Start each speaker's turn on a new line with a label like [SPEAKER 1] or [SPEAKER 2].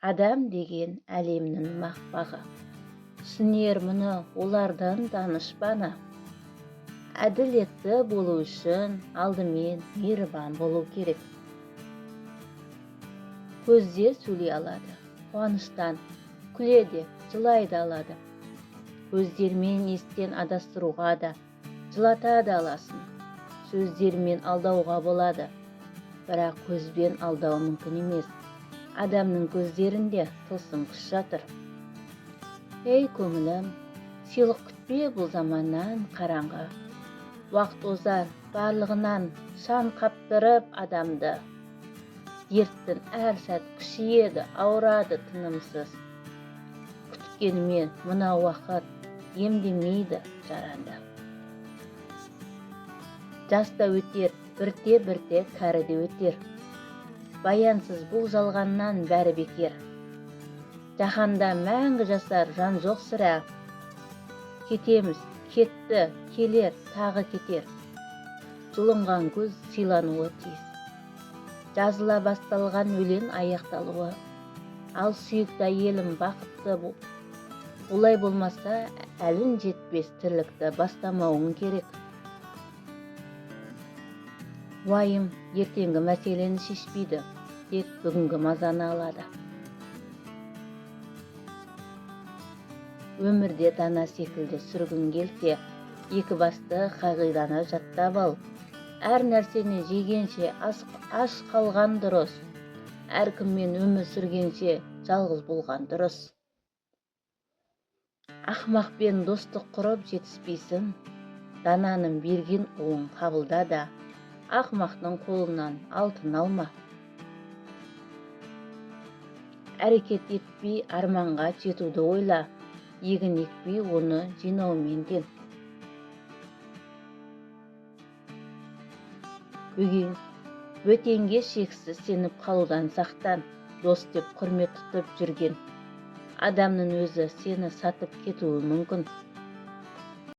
[SPEAKER 1] Адам деген әлемнің мақпағы. Түсінер мұны олардан данышпаны. Әділетті болу үшін алдымен мейірбан болу керек. Көзде сөйлей алады, қуаныштан күледі, жылайды алады. Көздермен естен адастыруға да, жылата да аласың. Сөздермен алдауға болады, бірақ көзбен алдау мүмкін емес. Адамның көздерінде тылсым күш жатыр. Ей көңілім, сыйлық күтпе бұл заманнан қараңғы. Уақыт озар, барлығынан шан қаптырып адамды. Дерттің әр сәт күшейеді, ауырады тынымсыз. Күткенімен мына уақыт емдемейді жаранды. Жас та өтер, бірте-бірте кәрі де өтер. Баянсыз бұл жалғаннан бәрі бекер. Жаһанда мәңгі жасар жан жоқ сірә. Кетеміз, кетті, келер, тағы кетер. Жұлынған көз сыйлануы тиіс. Жазыла басталған өлең аяқталуы. Ал сүйікті әйелім бақытты бол. Олай болмаса, әлін жетпес тірлікті бастамауың керек. Уайым ертеңгі мәселені шешпейді, тек бүгінгі мазаны алады. Өмірде дана секілді сүргін келсе, екі басты қағиданы жаттап ал. Әр нәрсені жегенше аш қалған дұрыс. Әркіммен өмір сүргенше жалғыз болған дұрыс. Ақмақпен достық құрып жетіспейсің. Дананың берген уын қабылда да, ақмақтың қолынан алтын алма. Әрекет етпей арманға жетуді ойла, егін екпей оны жинаумен тең. Бөтенге шексіз сеніп қалудан сақтан, дос деп құрмет тұтып жүрген адамның өзі сені сатып кетуі мүмкін.